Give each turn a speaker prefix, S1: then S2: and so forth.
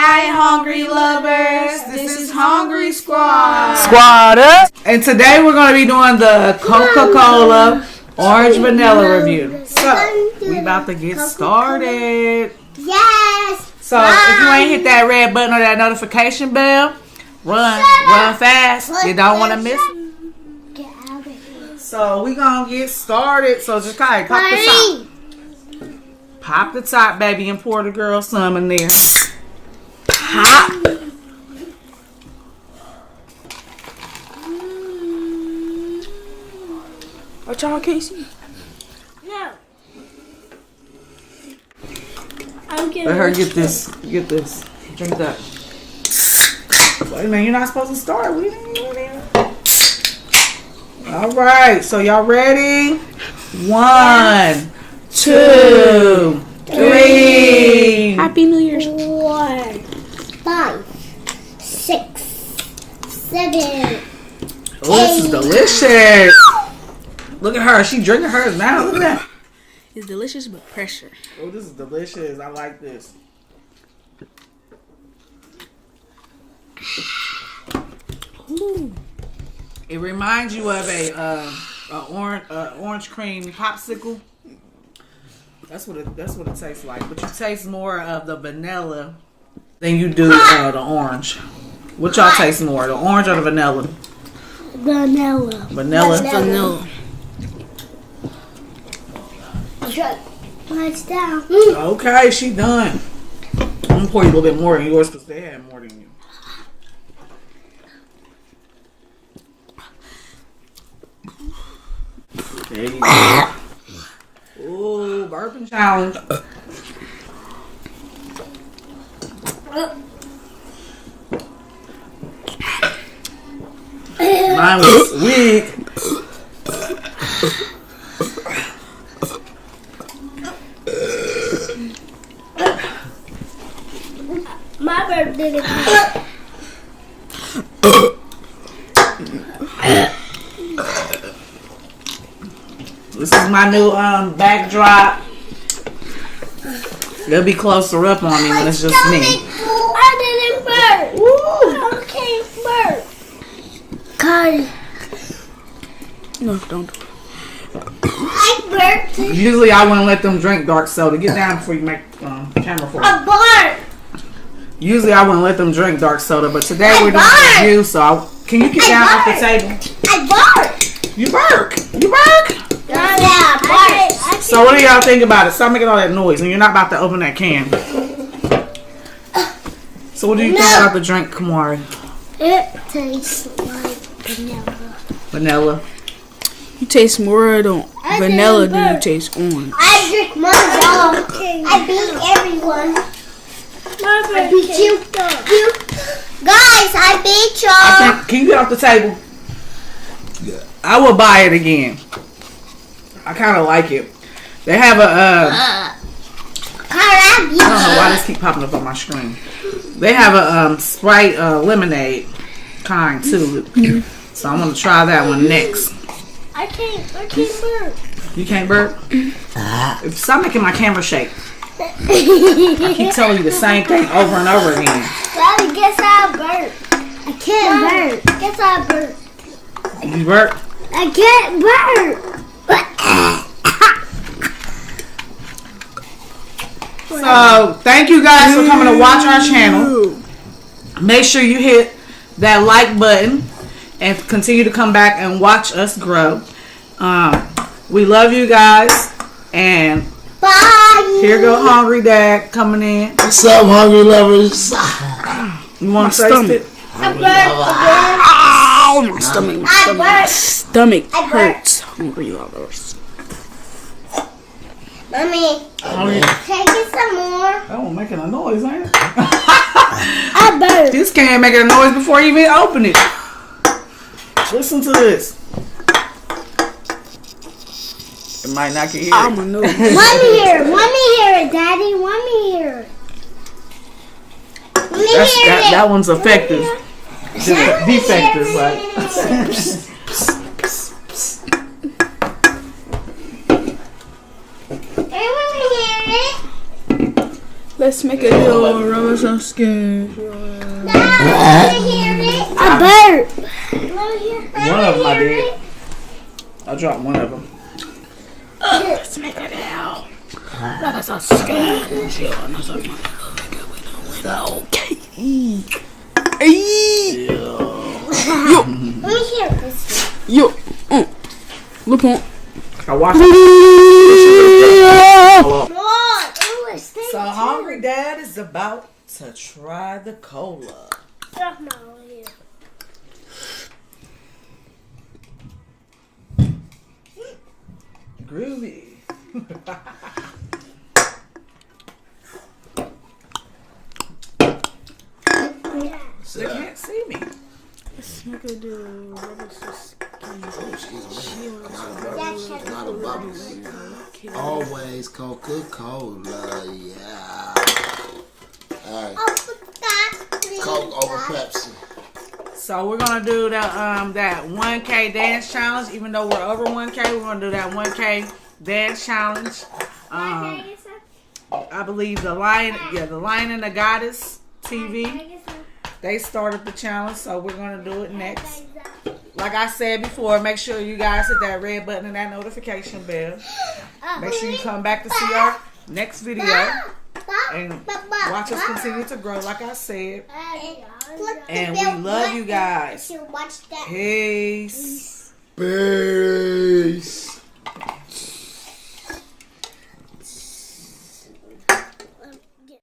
S1: Hi, hungry lovers. This is Hungry Squad.
S2: Squad up.
S1: And today we're going to be doing the Coca-Cola Orange Vanilla review. So, we about to get started.
S3: Yes.
S1: So, if you ain't hit that red button or that notification bell, run fast. You don't want to miss it.
S3: Get out of here.
S1: So, we going to get started. So, just kind of pop the top. Pop the top, baby, and pour the girl some in there. Pop.
S2: What y'all can't see?
S3: No. I'm getting.
S1: Let her get this. Get this. Drink that. Wait a minute, you're not supposed to start. We didn't do it. All right, so y'all ready? 1, 2, 3.
S2: Happy New Year's.
S3: 4, 5, 6, 7.
S1: Oh, this is delicious. Look at her. She drinking hers now. Look at that.
S2: It's delicious, but pressure.
S1: Oh, this is delicious. I like this.
S2: Ooh.
S1: It reminds you of a orange cream popsicle. That's what it tastes like. But you taste more of the vanilla than you do the orange. What y'all taste more, the orange or the vanilla?
S3: Vanilla.
S1: Vanilla.
S3: What's down?
S1: Okay, she done. I'm gonna pour you a little bit more than yours because they had more than you. There you go. Ooh, burping challenge. Mine was weak.
S3: My birthday is
S1: This is my new backdrop. They'll be closer up on me when it's just me.
S3: I didn't burp. Woo. I can't burp. God.
S2: No, don't do it.
S3: I burped.
S1: Usually I wouldn't let them drink dark soda. Get down before you make camera for
S3: I
S1: it.
S3: burped.
S1: Usually I wouldn't let them drink dark soda, but today we're doing a review, so can you get down off the table?
S3: I burped.
S1: You bark. You bark.
S3: Yeah, I burped.
S1: So what do y'all think about it? Stop making all that noise, and you're not about to open that can. So what do you think about the drink, Kamari?
S3: It tastes like vanilla.
S1: Vanilla.
S2: You taste more of the vanilla than you taste orange.
S3: I drink mine all. I beat everyone. I beat you. Guys, I beat y'all.
S1: Can you get off the table? I will buy it again. I kind of like it. They have a. I don't know why this keep popping up on my screen. They have a Sprite lemonade kind too. So I'm gonna try that one next.
S3: I can't burp.
S1: You can't burp? Stop making my camera shake. I keep telling you the same thing over and over again.
S3: Daddy, guess I burp. I can't burp. Guess I burp.
S1: You burp?
S3: I can't burp.
S1: So thank you guys for coming to watch our channel. Make sure you hit that like button and continue to come back and watch us grow. We love you guys, and
S3: Bye.
S1: here go Hungry Dad coming in.
S4: What's up, hungry lovers?
S1: You want to taste it?
S3: I burped again.
S2: Oh, my stomach. My
S3: I
S2: stomach.
S3: burped.
S2: Stomach
S3: I burped.
S2: hurts. Hungry lovers.
S3: Mommy, take it some more.
S1: That one making a noise, ain't it?
S3: I burped.
S1: This can make a noise before you even open it. Listen to this. It might not get here.
S2: I'm a no.
S3: Let me hear it, Daddy. Let me hear it. Let me hear it.
S1: That one's effective. Defective, right?
S2: Let's make a deal and rub us on skin.
S3: I burp.
S1: One of them I did. I dropped one of them.
S2: Let's make a deal. Rub us on skin. Okay.
S3: Let me hear this.
S2: Yo. Look on.
S1: I watched it. So Hungry Dad is about to try the cola. Groovy. They can't see me.
S2: Let's make a deal. Rub us on skin.
S4: Not a bubbles. Always Coca-Cola, yeah. Alright. Coke over Pepsi.
S1: So we're gonna do the that 1K dance challenge. Even though we're over 1K, we're gonna do that 1K dance challenge. I believe the Lion and the Goddess TV. They started the challenge, so we're gonna do it next. Like I said before, make sure you guys hit that red button and that notification bell. Make sure you come back to see our next video and watch us continue to grow. Like I said, and we love you guys. Peace.
S4: Peace.